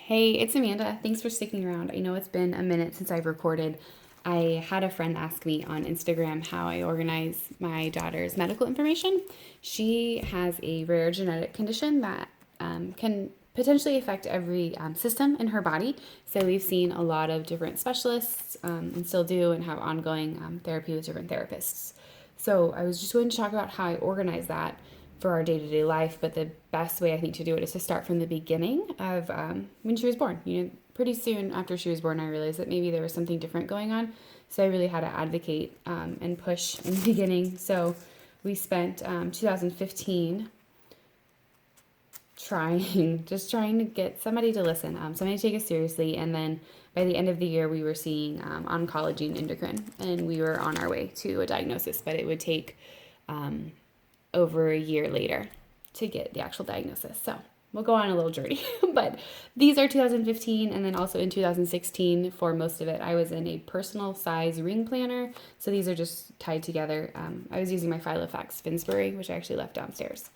Hey, it's Amanda. Thanks for sticking around. I know it's been a minute since I've recorded. I had a friend ask me on Instagram how I organize my daughter's medical information. She has a rare genetic condition that can potentially affect every system in her body. So we've seen a lot of different specialists and still do and have ongoing therapy with different therapists. So I was just going to talk about how I organize that for our day-to-day life, but the best way I think to do it is to start from the beginning of when she was born. Pretty soon after she was born, I realized that maybe there was something different going on, so I really had to advocate and push in the beginning. So we spent 2015 trying to get somebody to listen, somebody to take us seriously, and then by the end of the year we were seeing oncology and endocrine, and we were on our way to a diagnosis, but it would take over a year later to get the actual diagnosis. So we'll go on a little journey. But these are 2015, and then also in 2016 for most of it, I was in a personal size ring planner. So these are just tied together. I was using my Filofax Finsbury, which I actually left downstairs.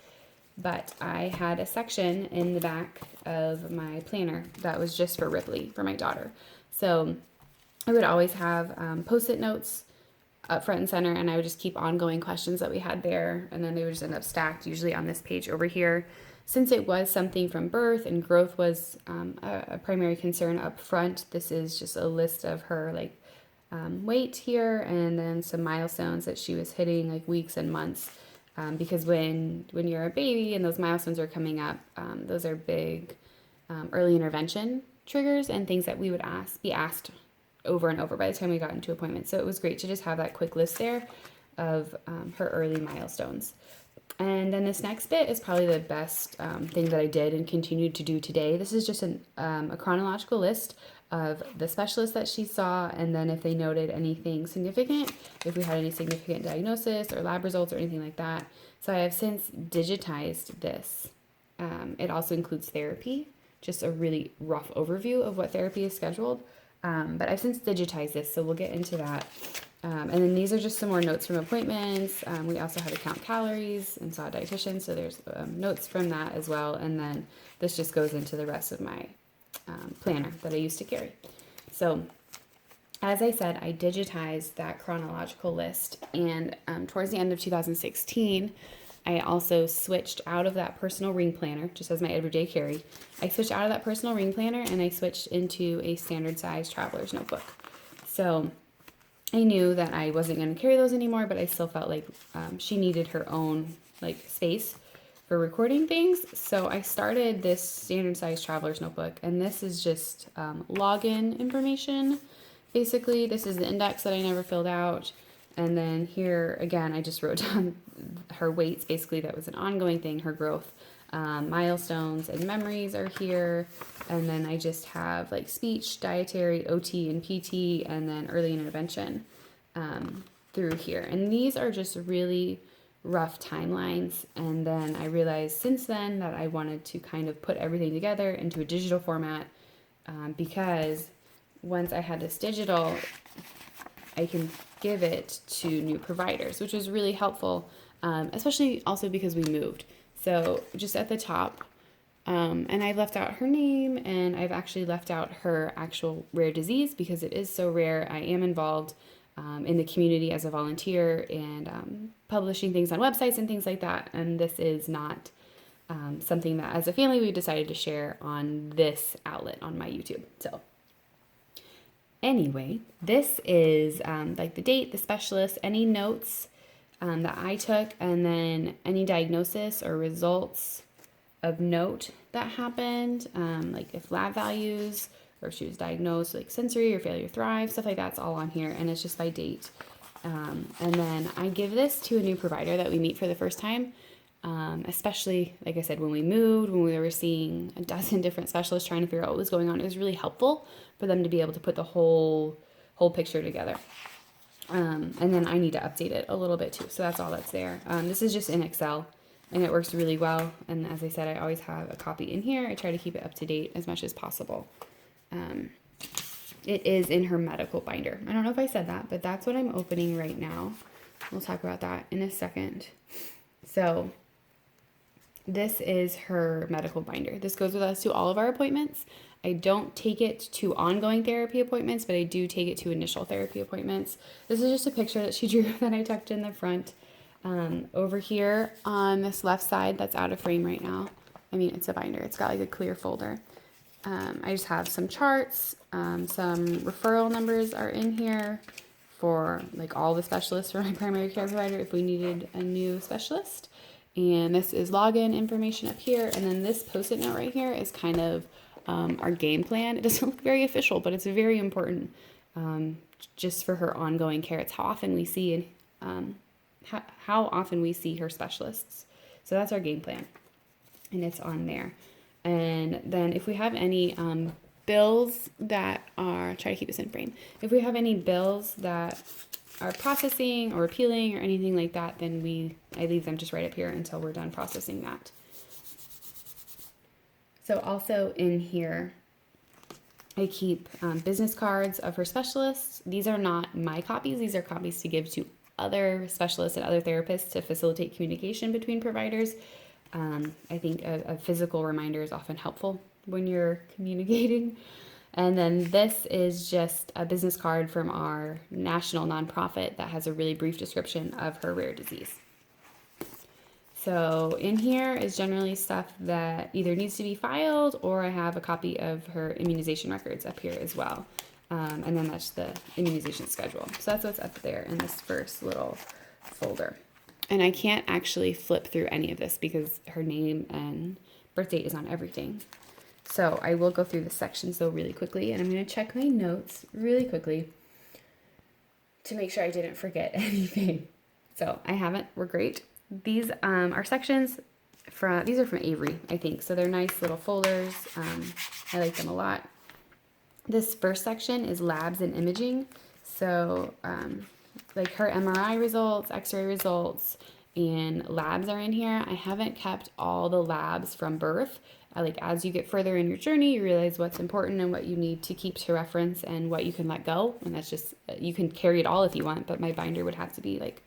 But I had a section in the back of my planner that was just for Ripley, for my daughter. So I would always have Post-it notes up front and center, and I would just keep ongoing questions that we had there, and then they would just end up stacked usually on this page over here. Since it was something from birth and growth was a primary concern up front, this is just a list of her weight here, and then some milestones that she was hitting, like weeks and months, because when you're a baby and those milestones are coming up, those are big early intervention triggers and things that we would be asked over and over by the time we got into appointments. So it was great to just have that quick list there of her early milestones. And then this next bit is probably the best thing that I did and continued to do today. This is just a chronological list of the specialists that she saw, and then if they noted anything significant, if we had any significant diagnosis or lab results or anything like that. So I have since digitized this. It also includes therapy, just a really rough overview of what therapy is scheduled. But I've since digitized this, so we'll get into that. And then these are just some more notes from appointments. We also had to count calories and saw a dietitian, so there's notes from that as well. And then this just goes into the rest of my planner that I used to carry. So as I said, I digitized that chronological list, and towards the end of 2016, I also switched out of that personal ring planner, just as my everyday carry. I switched out of that personal ring planner and I switched into a standard size traveler's notebook. So I knew that I wasn't going to carry those anymore, but I still felt like she needed her own space for recording things. So I started this standard size traveler's notebook, and this is just login information. Basically, this is the index that I never filled out. And then here, again, I just wrote down her weights. Basically, that was an ongoing thing, her growth. Milestones and memories are here. And then I just have speech, dietary, OT, and PT, and then early intervention through here. And these are just really rough timelines. And then I realized since then that I wanted to kind of put everything together into a digital format because once I had this digital, I can give it to new providers, which was really helpful, especially also because we moved. So just at the top, and I've left out her name, and I've actually left out her actual rare disease because it is so rare. I am involved in the community as a volunteer and publishing things on websites and things like that. And this is not something that as a family we decided to share on this outlet on my YouTube. So anyway, this is the date, the specialist, any notes that I took, and then any diagnosis or results of note that happened, if lab values or if she was diagnosed sensory or failure to thrive, stuff like that's all on here, and it's just by date. And then I give this to a new provider that we meet for the first time, especially, like I said, when we moved, when we were seeing a dozen different specialists trying to figure out what was going on. It was really helpful for them to be able to put the whole picture together. And then I need to update it a little bit too. So that's all that's there. This is just in Excel, and it works really well. And as I said, I always have a copy in here. I try to keep it up to date as much as possible. It is in her medical binder. I don't know if I said that, but that's what I'm opening right now. We'll talk about that in a second. So This is her medical binder. This goes with us to all of our appointments. I don't take it to ongoing therapy appointments, but I do take it to initial therapy appointments. This is just a picture that she drew that I tucked in the front. Over here on this left side, that's out of frame right now. I mean, it's a binder. It's got like a clear folder. I just have some charts, some referral numbers are in here for like all the specialists for my primary care provider if we needed a new specialist. And this is login information up here. And then this post-it note right here is kind of our game plan. It doesn't look very official, but it's very important just for her ongoing care. It's how often we see how often we see her specialists. So that's our game plan, and it's on there. And then if we have any bills that are, try to keep this in frame. If we have any bills that are processing or appealing or anything like that, then I leave them just right up here until we're done processing that. So also in here, I keep business cards of her specialists. These are not my copies. These are copies to give to other specialists and other therapists to facilitate communication between providers. I think a physical reminder is often helpful when you're communicating. And then this is just a business card from our national nonprofit that has a really brief description of her rare disease. So in here is generally stuff that either needs to be filed, or I have a copy of her immunization records up here as well. And then that's the immunization schedule. So that's what's up there in this first little folder. And I can't actually flip through any of this because her name and birth date is on everything. So I will go through the sections though really quickly, and I'm going to check my notes really quickly to make sure I didn't forget anything. So I haven't. We're great. These are sections these are from Avery, I think. So they're nice little folders. I like them a lot. This first section is labs and imaging. So like her MRI results, X-ray results, and labs are in here. I haven't kept all the labs from birth. Like as you get further in your journey, you realize what's important and what you need to keep to reference and what you can let go. And that's just, you can carry it all if you want, but my binder would have to be like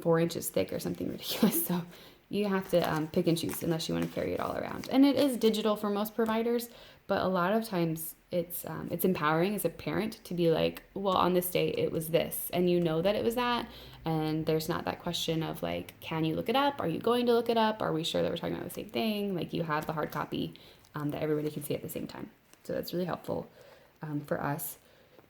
4 inches thick or something ridiculous. So you have to pick and choose unless you want to carry it all around. And it is digital for most providers, but a lot of times it's empowering as a parent to be like, well, on this day it was this, and you know that it was that, and there's not that question of like, can you look it up? Are you going to look it up? Are we sure that we're talking about the same thing? Like you have the hard copy that everybody can see at the same time. So that's really helpful for us.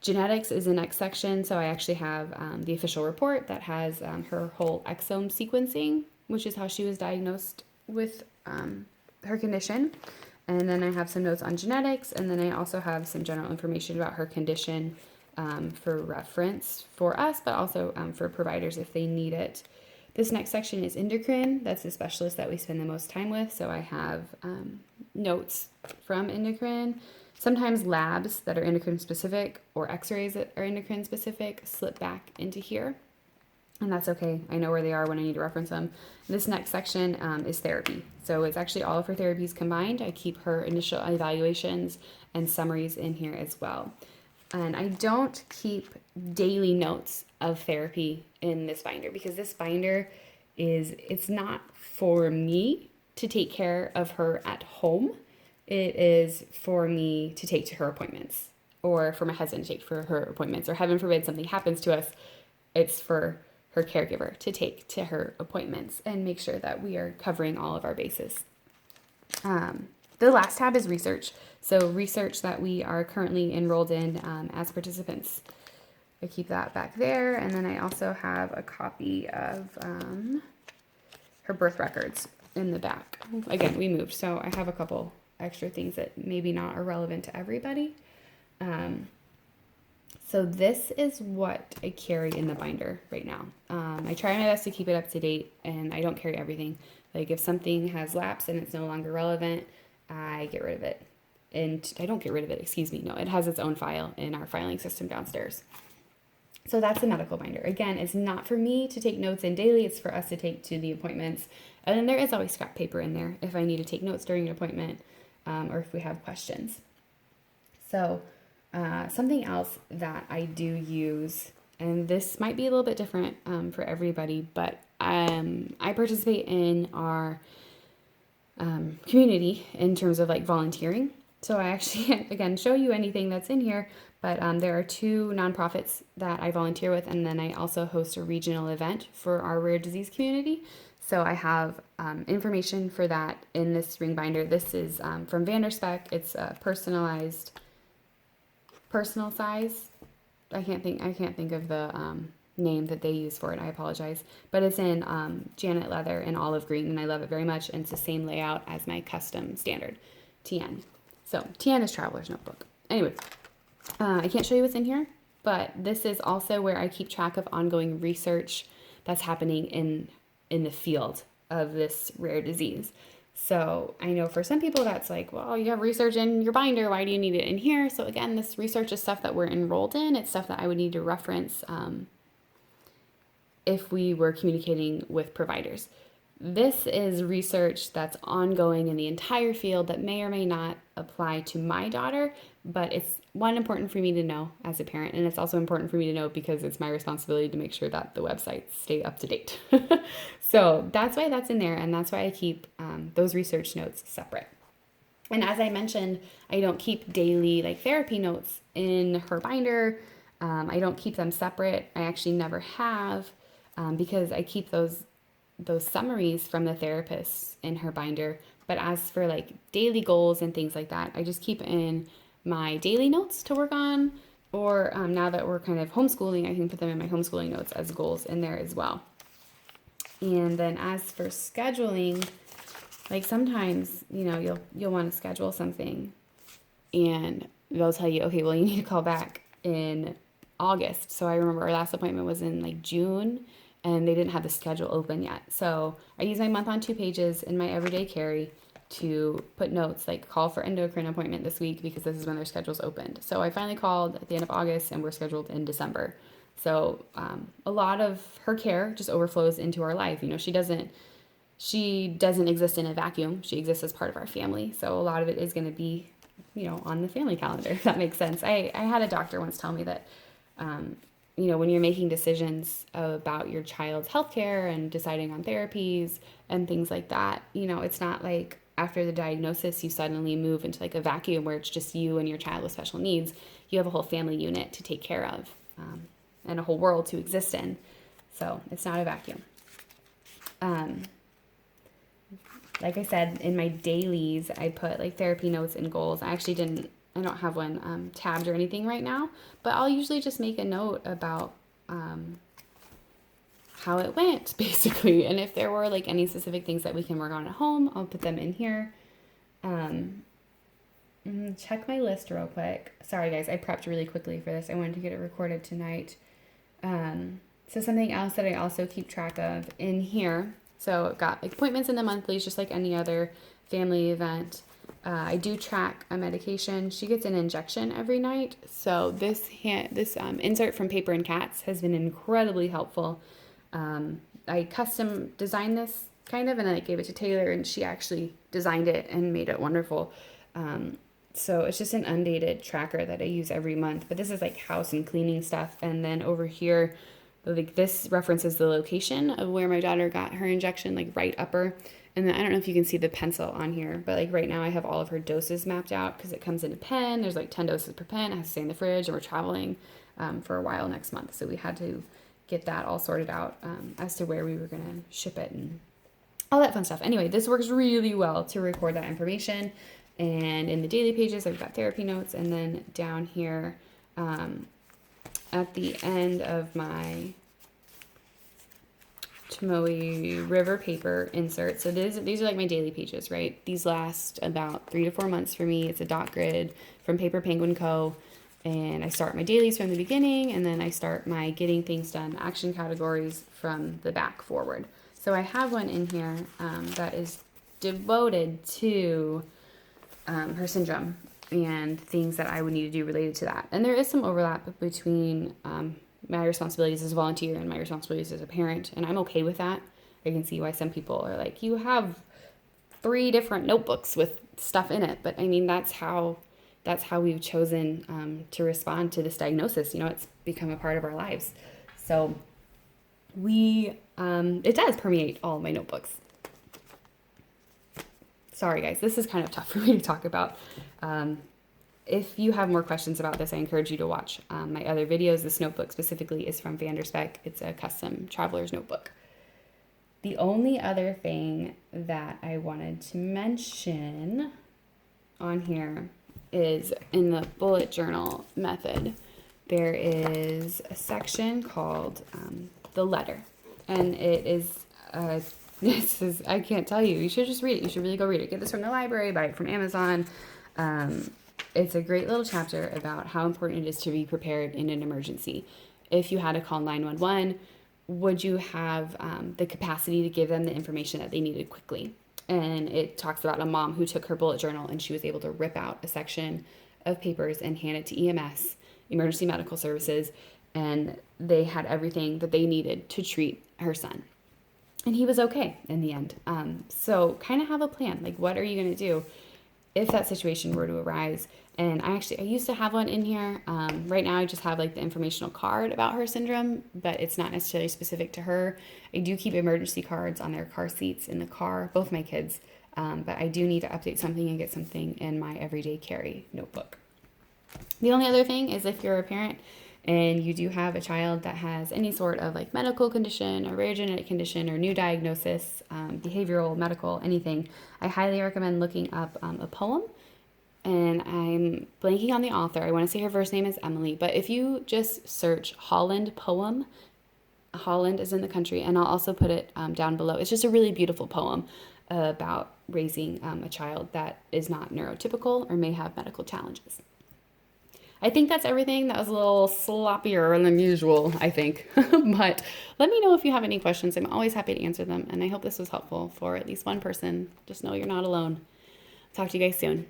Genetics is the next section. So I actually have the official report that has her whole exome sequencing, which is how she was diagnosed with her condition. And then I have some notes on genetics, and then I also have some general information about her condition for reference for us, but also for providers if they need it. This next section is endocrine. That's the specialist that we spend the most time with. So I have notes from endocrine. Sometimes labs that are endocrine specific or x-rays that are endocrine specific slip back into here. And that's okay. I know where they are when I need to reference them. This next section is therapy. So it's actually all of her therapies combined. I keep her initial evaluations and summaries in here as well. And I don't keep daily notes of therapy in this binder because this binder it's not for me to take care of her at home. It is for me to take to her appointments, or for my husband to take for her appointments, or heaven forbid something happens to us. It's for her caregiver to take to her appointments and make sure that we are covering all of our bases. The last tab is research. So research that we are currently enrolled in as participants. I keep that back there. And then I also have a copy of her birth records in the back. Again, we moved, so I have a couple extra things that maybe not are relevant to everybody. So this is what I carry in the binder right now. I try my best to keep it up to date, and I don't carry everything. Like if something has lapsed and it's no longer relevant, I get rid of it. And I don't get rid of it, excuse me. No, it has its own file in our filing system downstairs. So that's the medical binder. Again, it's not for me to take notes in daily. It's for us to take to the appointments. And then there is always scrap paper in there if I need to take notes during an appointment or if we have questions. So something else that I do use, and this might be a little bit different for everybody, but I participate in our community in terms of like volunteering. So I actually, again, show you anything that's in here, but there are 2 nonprofits that I volunteer with, and then I also host a regional event for our rare disease community. So I have information for that in this ring binder. This is from Spek. It's a personal size. I can't think of the name that they use for it. I apologize, but it's in Janet leather and olive green, and I love it very much. And it's the same layout as my custom standard TN. So TN is Traveler's Notebook. Anyway, I can't show you what's in here, but this is also where I keep track of ongoing research that's happening in the field of this rare disease. So I know for some people that's like, well, you have research in your binder. Why do you need it in here? So again, this research is stuff that we're enrolled in. It's stuff that I would need to reference if we were communicating with providers. This is research that's ongoing in the entire field that may or may not apply to my daughter, but it's important for me to know as a parent, and it's also important for me to know because it's my responsibility to make sure that the websites stay up to date. So that's why that's in there, and that's why I keep those research notes separate. And as I mentioned, I don't keep daily like therapy notes in her binder. I don't keep them separate. I actually never have because I keep those summaries from the therapists in her binder. But as for like daily goals and things like that, I just keep in my daily notes to work on, or now that we're kind of homeschooling, I can put them in my homeschooling notes as goals in there as well. And then as for scheduling, like sometimes, you'll want to schedule something and they'll tell you, okay, well, you need to call back in August. So I remember our last appointment was in like June, and they didn't have the schedule open yet. So I use my month on 2 pages in my everyday carry to put notes like call for endocrine appointment this week because this is when their schedule's opened. So I finally called at the end of August, and we're scheduled in December. So a lot of her care just overflows into our life. She doesn't exist in a vacuum. She exists as part of our family. So a lot of it is going to be, on the family calendar, if that makes sense. I had a doctor once tell me that, when you're making decisions about your child's healthcare and deciding on therapies and things like that, it's not like after the diagnosis, you suddenly move into like a vacuum where it's just you and your child with special needs. You have a whole family unit to take care of and a whole world to exist in. So it's not a vacuum. Like I said, in my dailies, I put like therapy notes and goals. I don't have one tabbed or anything right now, but I'll usually just make a note about how it went, basically. And if there were like any specific things that we can work on at home, I'll put them in here. Check my list real quick. Sorry, guys, I prepped really quickly for this. I wanted to get it recorded tonight. So something else that I also keep track of in here. So I've got like appointments in the monthlies, just like any other family event. I do track a medication. She gets an injection every night. So this insert from Paper and Cats has been incredibly helpful. I custom designed this kind of, and then I gave it to Taylor, and she actually designed it and made it wonderful. So it's just an undated tracker that I use every month. But this is like house and cleaning stuff. And then over here, like this references the location of where my daughter got her injection, like right upper. And then I don't know if you can see the pencil on here, but like right now I have all of her doses mapped out because it comes in a pen. There's like 10 doses per pen. It has to stay in the fridge, and we're traveling for a while next month. So we had to get that all sorted out as to where we were going to ship it and all that fun stuff. Anyway, this works really well to record that information. And in the daily pages, I've got therapy notes. And then down here at the end of my Tomoe River paper insert. So these are like my daily pages, right? These last about 3 to 4 months for me. It's a dot grid from Paper Penguin Co. And I start my dailies from the beginning, and then I start my getting things done action categories from the back forward. So I have one in here that is devoted to her syndrome and things that I would need to do related to that. And there is some overlap between my responsibilities as a volunteer and my responsibilities as a parent, and I'm okay with that. I can see why some people are like, you have 3 different notebooks with stuff in it, but I mean that's how we've chosen to respond to this diagnosis. It's become a part of our lives. So it does permeate all of my notebooks. sorry guys, this is kind of tough for me to talk about. If you have more questions about this, I encourage you to watch my other videos. This notebook specifically is from Spek. It's a custom traveler's notebook. The only other thing that I wanted to mention on here is in the bullet journal method, there is a section called the letter. And it is, this is, I can't tell you, you should just read it. You should really go read it. Get this from the library, buy it from Amazon. It's a great little chapter about how important it is to be prepared in an emergency. If you had to call 911, would you have the capacity to give them the information that they needed quickly? And it talks about a mom who took her bullet journal and she was able to rip out a section of papers and hand it to EMS, Emergency Medical Services, and they had everything that they needed to treat her son. And he was okay in the end. So kind of have a plan. Like, what are you going to do if that situation were to arise? And I used to have one in here. Right now I just have like the informational card about her syndrome, but it's not necessarily specific to her. I do keep emergency cards on their car seats in the car, both my kids. But I do need to update something and get something in my everyday carry notebook. The only other thing is if you're a parent and you do have a child that has any sort of like medical condition, a rare genetic condition, or new diagnosis, behavioral, medical, anything, I highly recommend looking up a poem. And I'm blanking on the author. I want to say her first name is Emily. But if you just search Holland poem, Holland is in the country, and I'll also put it down below. It's just a really beautiful poem about raising a child that is not neurotypical or may have medical challenges. I think that's everything. That was a little sloppier than usual, I think. But let me know if you have any questions. I'm always happy to answer them. And I hope this was helpful for at least one person. Just know you're not alone. Talk to you guys soon.